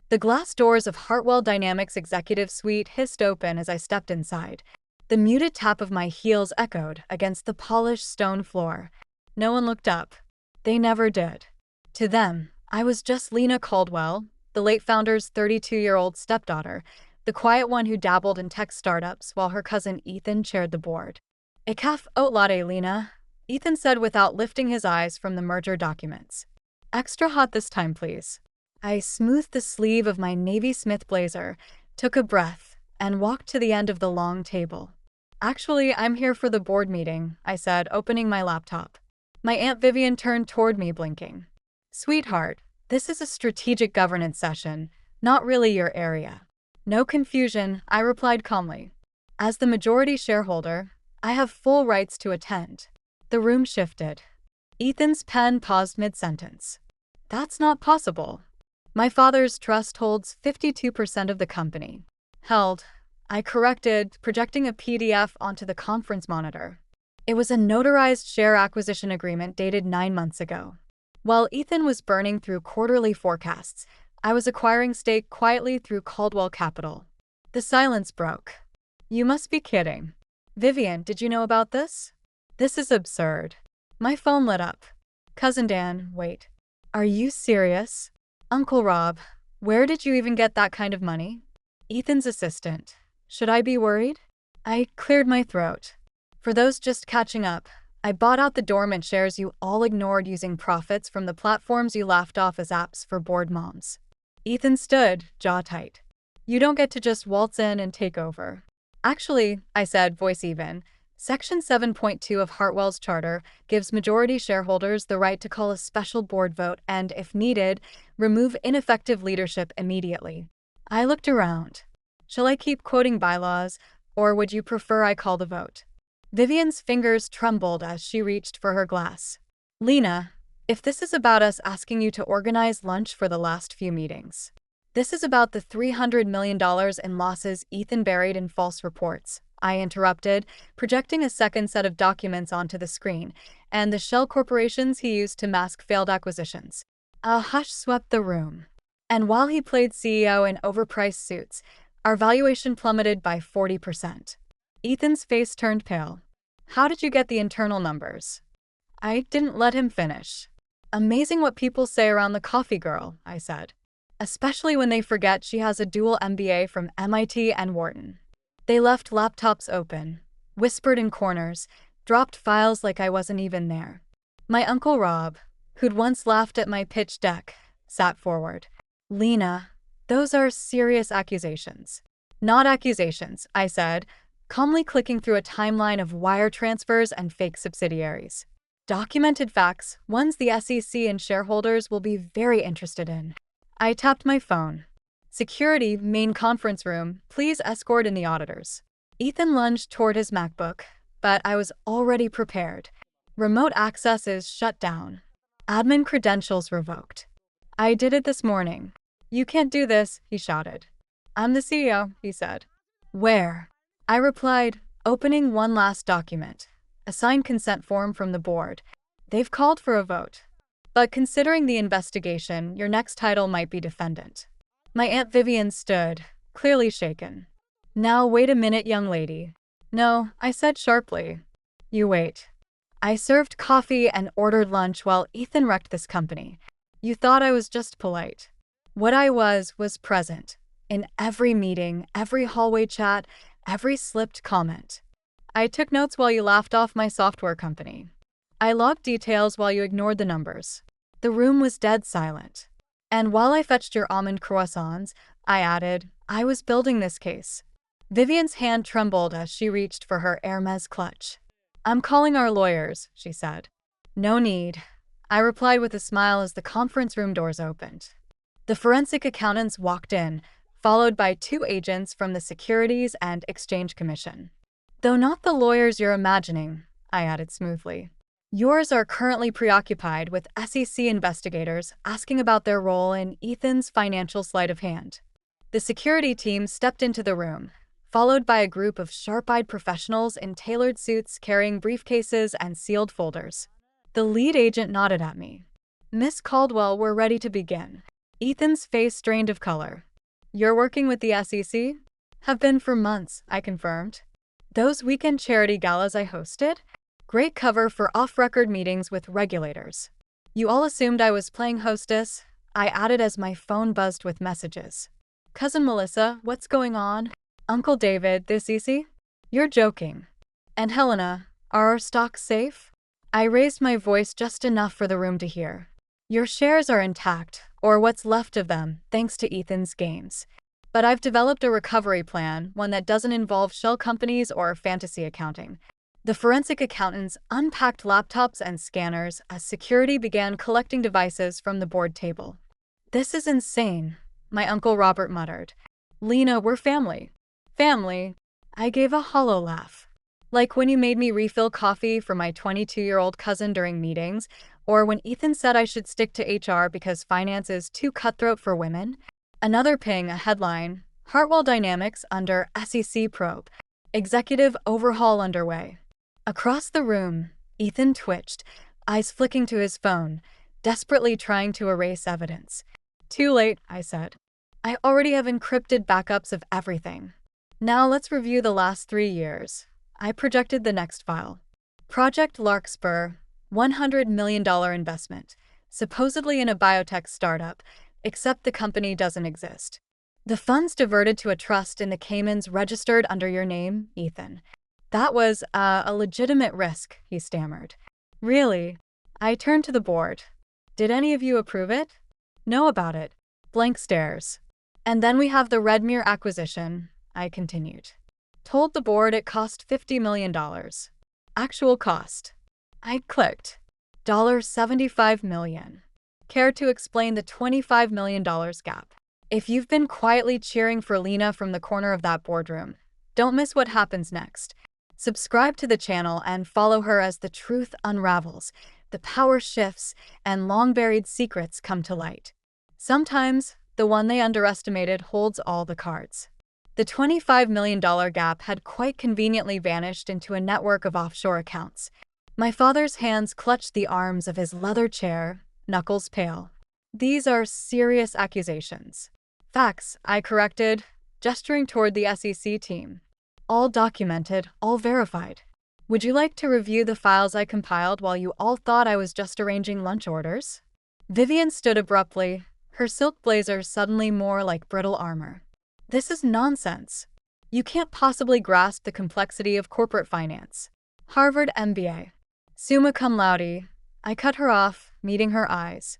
The glass doors of Hartwell Dynamics' executive suite hissed open as I stepped inside. The muted tap of my heels echoed against the polished stone floor. No one looked up. They never did. To them, I was just Lena Caldwell, the late founder's 32-year-old stepdaughter, the quiet one who dabbled in tech startups while her cousin Ethan chaired the board. "A caf oat latte, Lena," Ethan said without lifting his eyes from the merger documents. "Extra hot this time, please." I smoothed the sleeve of my Navy Smith blazer, took a breath, and walked to the end of the long table. "Actually, I'm here for the board meeting," I said, opening my laptop. My Aunt Vivian turned toward me, blinking. "Sweetheart, this is a strategic governance session, not really your area." "No confusion," I replied calmly. "As the majority shareholder, I have full rights to attend." The room shifted. Ethan's pen paused mid-sentence. "That's not possible. My father's trust holds 52% of the company." "Held," I corrected, projecting a PDF onto the conference monitor. It was a notarized share acquisition agreement dated 9 months ago. While Ethan was burning through quarterly forecasts, I was acquiring stake quietly through Caldwell Capital. The silence broke. "You must be kidding. Vivian, did you know about this?" "This is absurd." My phone lit up. "Cousin Dan, wait. Are you serious?" "Uncle Rob, where did you even get that kind of money?" "Ethan's assistant. Should I be worried?" I cleared my throat. "For those just catching up, I bought out the dormant shares you all ignored using profits from the platforms you laughed off as apps for bored moms." Ethan stood, jaw tight. "You don't get to just waltz in and take over." "Actually," I said, voice even, Section 7.2 of Hartwell's charter gives majority shareholders the right to call a special board vote and, if needed, remove ineffective leadership immediately." I looked around. "Shall I keep quoting bylaws, or would you prefer I call the vote?" Vivian's fingers trembled as she reached for her glass. "Lena, if this is about us asking you to organize lunch for the last few meetings. This is about the $300 million in losses Ethan buried in false reports," I interrupted, projecting a second set of documents onto the screen, "and the shell corporations he used to mask failed acquisitions." A hush swept the room. "And while he played CEO in overpriced suits, our valuation plummeted by 40%. Ethan's face turned pale. "How did you get the internal numbers?" I didn't let him finish. "Amazing what people say around the coffee girl," I said. "Especially when they forget she has a dual MBA from MIT and Wharton." They left laptops open, whispered in corners, dropped files like I wasn't even there. My Uncle Rob, who'd once laughed at my pitch deck, sat forward. "Lena, those are serious accusations." "Not accusations," I said, calmly clicking through a timeline of wire transfers and fake subsidiaries. "Documented facts, ones the SEC and shareholders will be very interested in." I tapped my phone. "Security, main conference room, please escort in the auditors." Ethan lunged toward his MacBook, but I was already prepared. "Remote access is shut down. Admin credentials revoked." "I did it this morning." "You can't do this," he shouted. "I'm the CEO," he said. "Where?" I replied, opening one last document, a signed consent form from the board. "They've called for a vote. But considering the investigation, your next title might be defendant." My Aunt Vivian stood, clearly shaken. "Now wait a minute, young lady." "No," I said sharply. "You wait. I served coffee and ordered lunch while Ethan wrecked this company. You thought I was just polite. What I was present. In every meeting, every hallway chat, every slipped comment. I took notes while you laughed off my software company. I logged details while you ignored the numbers." The room was dead silent. "And while I fetched your almond croissants," I added, "I was building this case." Vivian's hand trembled as she reached for her Hermes clutch. "I'm calling our lawyers," she said. "No need," I replied with a smile as the conference room doors opened. The forensic accountants walked in, followed by 2 agents from the Securities and Exchange Commission. "Though not the lawyers you're imagining," I added smoothly. "Yours are currently preoccupied with SEC investigators asking about their role in Ethan's financial sleight of hand." The security team stepped into the room, followed by a group of sharp-eyed professionals in tailored suits carrying briefcases and sealed folders. The lead agent nodded at me. "Miss Caldwell, we're ready to begin." Ethan's face drained of color. You're working with the SEC? Have been for months, I confirmed. Those weekend charity galas I hosted? Great cover for off-record meetings with regulators. You all assumed I was playing hostess, I added as my phone buzzed with messages. Cousin Melissa, what's going on? Uncle David, this easy? You're joking. And Helena, are our stocks safe? I raised my voice just enough for the room to hear. Your shares are intact, or what's left of them, thanks to Ethan's games. But I've developed a recovery plan, one that doesn't involve shell companies or fantasy accounting. The forensic accountants unpacked laptops and scanners as security began collecting devices from the board table. This is insane, my Uncle Robert muttered. Lena, we're family. Family? I gave a hollow laugh. Like when you made me refill coffee for my 22-year-old cousin during meetings, or when Ethan said I should stick to HR because finance is too cutthroat for women. Another ping, a headline, Hartwell Dynamics under SEC probe. Executive overhaul underway. Across the room, Ethan twitched, eyes flicking to his phone, desperately trying to erase evidence. Too late, I said. I already have encrypted backups of everything. Now let's review the last 3 years. I projected the next file. Project Larkspur, $100 million investment, supposedly in a biotech startup, except the company doesn't exist. The funds diverted to a trust in the Caymans registered under your name, Ethan. That was a legitimate risk, he stammered. Really? I turned to the board. Did any of you approve it? Know about it. Blank stares. And then we have the Redmere acquisition, I continued. Told the board it cost $50 million. Actual cost. I clicked. $75 million. Care to explain the $25 million gap? If you've been quietly cheering for Lena from the corner of that boardroom, don't miss what happens next. Subscribe to the channel and follow her as the truth unravels, the power shifts, and long-buried secrets come to light. Sometimes, the one they underestimated holds all the cards. The $25 million gap had quite conveniently vanished into a network of offshore accounts. My father's hands clutched the arms of his leather chair, knuckles pale. These are serious accusations. Facts, I corrected, gesturing toward the SEC team. All documented, all verified. Would you like to review the files I compiled while you all thought I was just arranging lunch orders? Vivian stood abruptly, her silk blazer suddenly more like brittle armor. This is nonsense. You can't possibly grasp the complexity of corporate finance. Harvard MBA. Summa cum laude. I cut her off, meeting her eyes.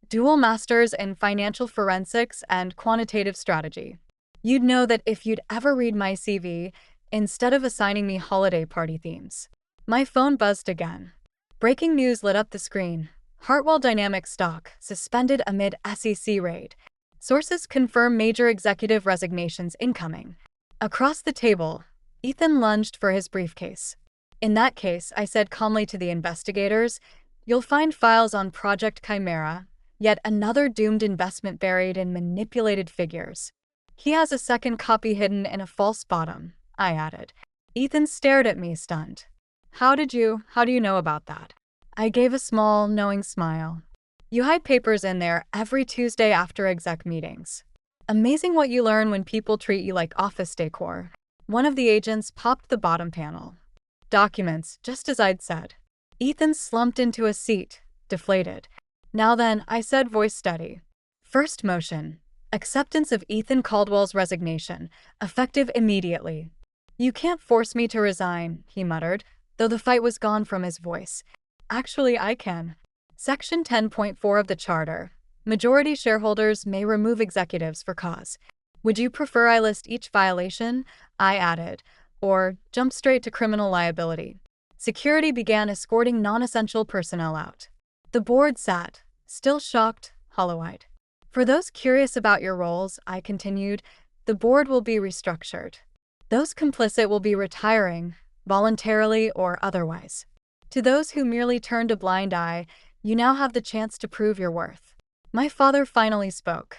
Dual masters in financial forensics and quantitative strategy. You'd know that if you'd ever read my CV, instead of assigning me holiday party themes. My phone buzzed again. Breaking news lit up the screen. Hartwell Dynamics stock suspended amid SEC raid. Sources confirm major executive resignations incoming. Across the table, Ethan lunged for his briefcase. In that case, I said calmly to the investigators, you'll find files on Project Chimera, yet another doomed investment buried in manipulated figures. He has a second copy hidden in a false bottom, I added. Ethan stared at me stunned. How do you know about that? I gave a small, knowing smile. You hide papers in there every Tuesday after exec meetings. Amazing what you learn when people treat you like office decor. One of the agents popped the bottom panel. Documents, just as I'd said. Ethan slumped into a seat, deflated. Now then, I said, voice steady. First motion. Acceptance of Ethan Caldwell's resignation, effective immediately. You can't force me to resign, he muttered, though the fight was gone from his voice. Actually, I can. Section 10.4 of the Charter. Majority shareholders may remove executives for cause. Would you prefer I list each violation? I added. Or jump straight to criminal liability. Security began escorting non-essential personnel out. The board sat, still shocked, hollow-eyed. For those curious about your roles, I continued, the board will be restructured. Those complicit will be retiring, voluntarily or otherwise. To those who merely turned a blind eye, you now have the chance to prove your worth. My father finally spoke.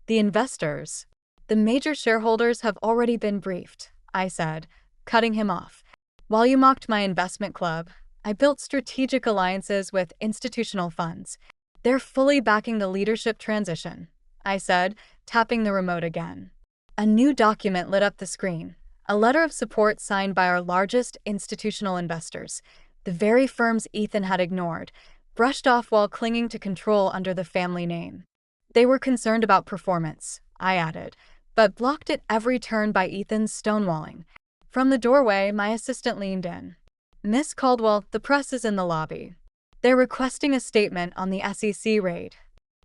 The investors. The major shareholders have already been briefed, I said, cutting him off. While you mocked my investment club, I built strategic alliances with institutional funds. They're fully backing the leadership transition. I said, tapping the remote again. A new document lit up the screen. A letter of support signed by our largest institutional investors, the very firms Ethan had ignored, brushed off while clinging to control under the family name. They were concerned about performance, I added, but blocked at every turn by Ethan's stonewalling. From the doorway, my assistant leaned in. Miss Caldwell, the press is in the lobby. They're requesting a statement on the SEC raid.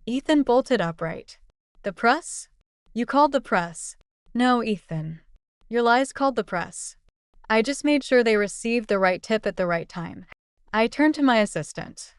Ethan bolted upright. The press? You called the press. No, Ethan. Your lies called the press. I just made sure they received the right tip at the right time. I turned to my assistant.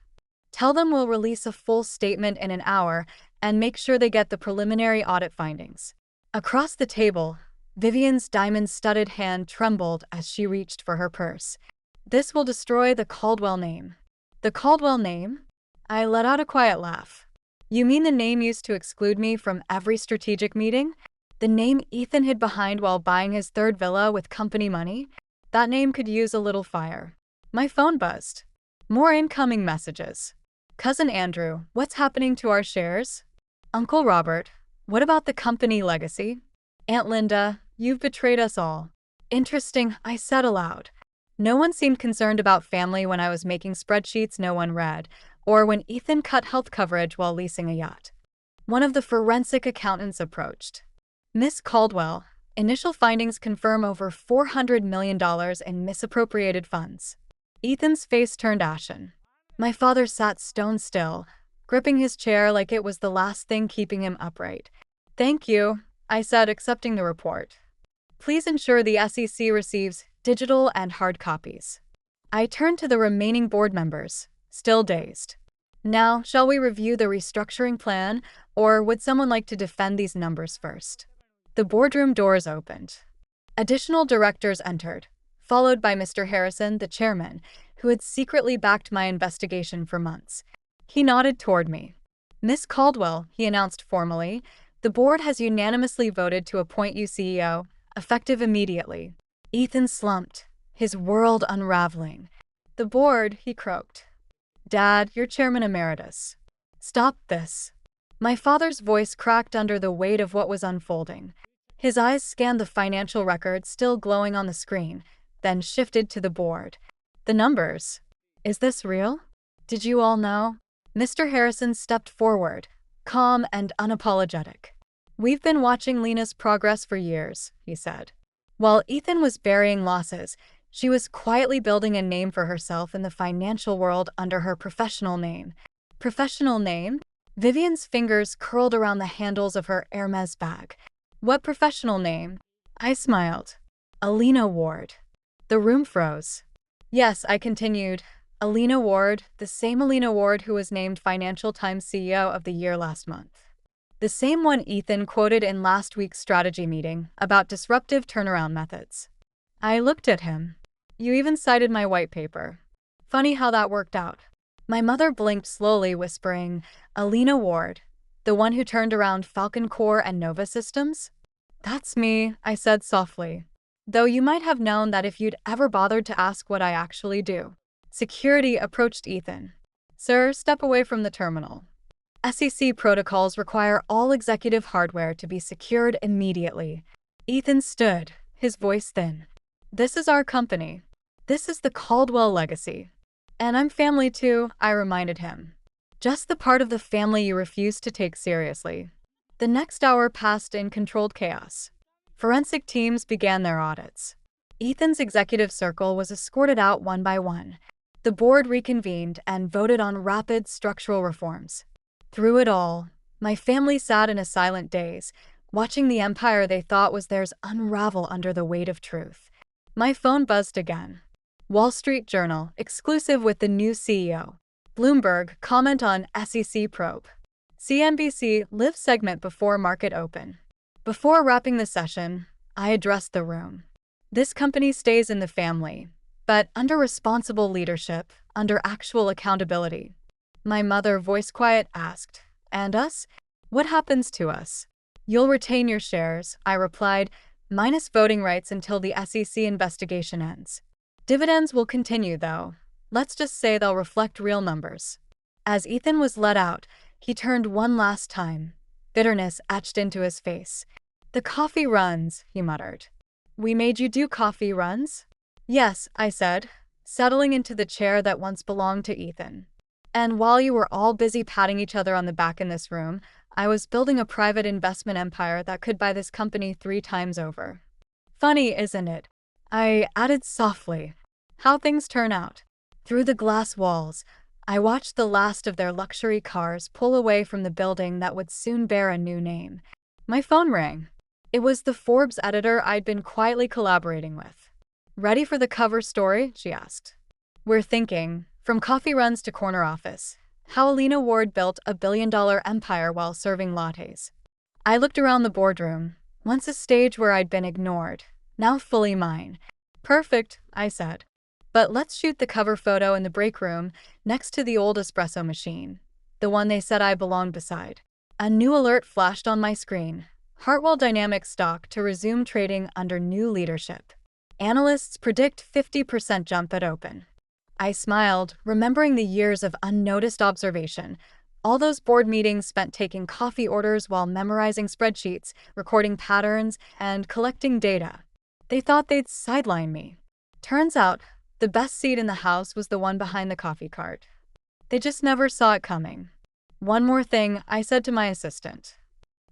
Tell them we'll release a full statement in an hour and make sure they get the preliminary audit findings. Across the table, Vivian's diamond-studded hand trembled as she reached for her purse. This will destroy the Caldwell name. The Caldwell name? I let out a quiet laugh. You mean the name used to exclude me from every strategic meeting? The name Ethan hid behind while buying his third villa with company money? That name could use a little fire. My phone buzzed. More incoming messages. Cousin Andrew, what's happening to our shares? Uncle Robert, what about the company legacy? Aunt Linda, you've betrayed us all. Interesting, I said aloud. No one seemed concerned about family when I was making spreadsheets no one read, or when Ethan cut health coverage while leasing a yacht. One of the forensic accountants approached. Miss Caldwell, initial findings confirm over $400 million in misappropriated funds. Ethan's face turned ashen. My father sat stone still, gripping his chair like it was the last thing keeping him upright. Thank you, I said, accepting the report. Please ensure the SEC receives digital and hard copies. I turned to the remaining board members, still dazed. Now, shall we review the restructuring plan, or would someone like to defend these numbers first? The boardroom doors opened. Additional directors entered, followed by Mr. Harrison, the chairman, who had secretly backed my investigation for months. He nodded toward me. Miss Caldwell, he announced formally, the board has unanimously voted to appoint you CEO, effective immediately. Ethan slumped, his world unraveling. The board, he croaked. Dad, you're chairman emeritus. Stop this. My father's voice cracked under the weight of what was unfolding. His eyes scanned the financial records still glowing on the screen, then shifted to the board. The numbers. Is this real? Did you all know? Mr. Harrison stepped forward, calm and unapologetic. We've been watching Lena's progress for years, he said. While Ethan was burying losses, she was quietly building a name for herself in the financial world under her professional name. Professional name? Vivian's fingers curled around the handles of her Hermes bag. What professional name? I smiled. Alina Ward. The room froze. Yes, I continued. Alina Ward, the same Alina Ward who was named Financial Times CEO of the Year last month. The same one Ethan quoted in last week's strategy meeting about disruptive turnaround methods. I looked at him. You even cited my white paper. Funny how that worked out. My mother blinked slowly, whispering, Alina Ward, the one who turned around Falcon Core and Nova Systems? That's me, I said softly. Though you might have known that if you'd ever bothered to ask what I actually do. Security approached Ethan. Sir, step away from the terminal. SEC protocols require all executive hardware to be secured immediately. Ethan stood, his voice thin. This is our company. This is the Caldwell legacy. And I'm family too, I reminded him. Just the part of the family you refuse to take seriously. The next hour passed in controlled chaos. Forensic teams began their audits. Ethan's executive circle was escorted out one by one. The board reconvened and voted on rapid structural reforms. Through it all, my family sat in a silent daze, watching the empire they thought was theirs unravel under the weight of truth. My phone buzzed again. Wall Street Journal, exclusive with the new CEO. Bloomberg, comment on SEC probe. CNBC, live segment before market open. Before wrapping the session, I addressed the room. This company stays in the family, but under responsible leadership, under actual accountability. My mother, voice quiet, asked, And us? What happens to us? You'll retain your shares, I replied, minus voting rights until the SEC investigation ends. Dividends will continue, though. Let's just say they'll reflect real numbers. As Ethan was let out, he turned one last time, Bitterness etched into his face. The coffee runs, he muttered. We made you do coffee runs? Yes, I said, settling into the chair that once belonged to Ethan. And while you were all busy patting each other on the back in this room, I was building a private investment empire that could buy this company 3 times over. Funny, isn't it? I added softly. How things turn out. Through the glass walls, I watched the last of their luxury cars pull away from the building that would soon bear a new name. My phone rang. It was the Forbes editor I'd been quietly collaborating with. Ready for the cover story? She asked. We're thinking, from coffee runs to corner office, how Alina Ward built a billion-dollar empire while serving lattes. I looked around the boardroom, once a stage where I'd been ignored, now fully mine. Perfect, I said. But let's shoot the cover photo in the break room next to the old espresso machine, the one they said I belonged beside. A new alert flashed on my screen. Hartwell Dynamics stock to resume trading under new leadership. Analysts predict 50% jump at open. I smiled, remembering the years of unnoticed observation. All those board meetings spent taking coffee orders while memorizing spreadsheets, recording patterns, and collecting data. They thought they'd sideline me. Turns out, the best seat in the house was the one behind the coffee cart. They just never saw it coming. One more thing, I said to my assistant.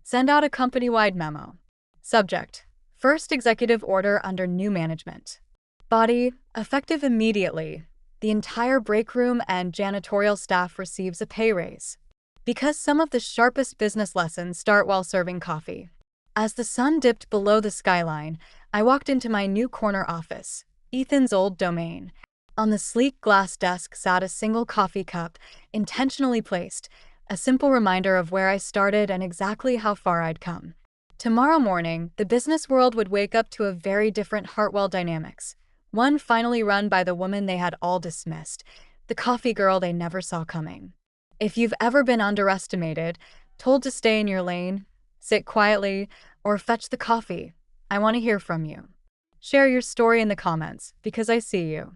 Send out a company-wide memo. Subject: First executive order under new management. Body: effective immediately. The entire break room and janitorial staff receives a pay raise. Because some of the sharpest business lessons start while serving coffee. As the sun dipped below the skyline, I walked into my new corner office, Ethan's old domain. On the sleek glass desk sat a single coffee cup, intentionally placed, a simple reminder of where I started and exactly how far I'd come. Tomorrow morning, the business world would wake up to a very different Hartwell Dynamics. One finally run by the woman they had all dismissed, the coffee girl they never saw coming. If you've ever been underestimated, told to stay in your lane, sit quietly, or fetch the coffee, I want to hear from you. Share your story in the comments, because I see you.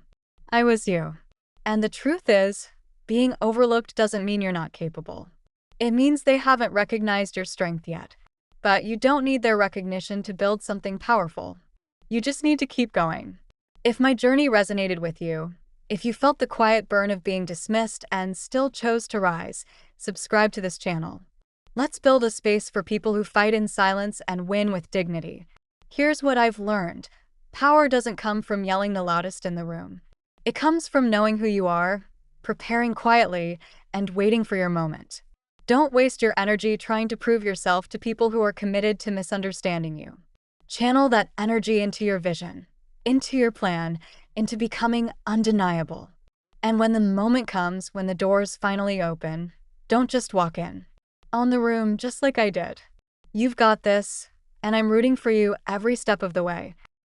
I was you. And the truth is, being overlooked doesn't mean you're not capable. It means they haven't recognized your strength yet. But you don't need their recognition to build something powerful. You just need to keep going. If my journey resonated with you, if you felt the quiet burn of being dismissed and still chose to rise, subscribe to this channel. Let's build a space for people who fight in silence and win with dignity. Here's what I've learned. Power doesn't come from yelling the loudest in the room. It comes from knowing who you are, preparing quietly, and waiting for your moment. Don't waste your energy trying to prove yourself to people who are committed to misunderstanding you. Channel that energy into your vision, into your plan, into becoming undeniable. And when the moment comes, when the doors finally open, don't just walk in. Own the room just like I did. You've got this, and I'm rooting for you every step of the way.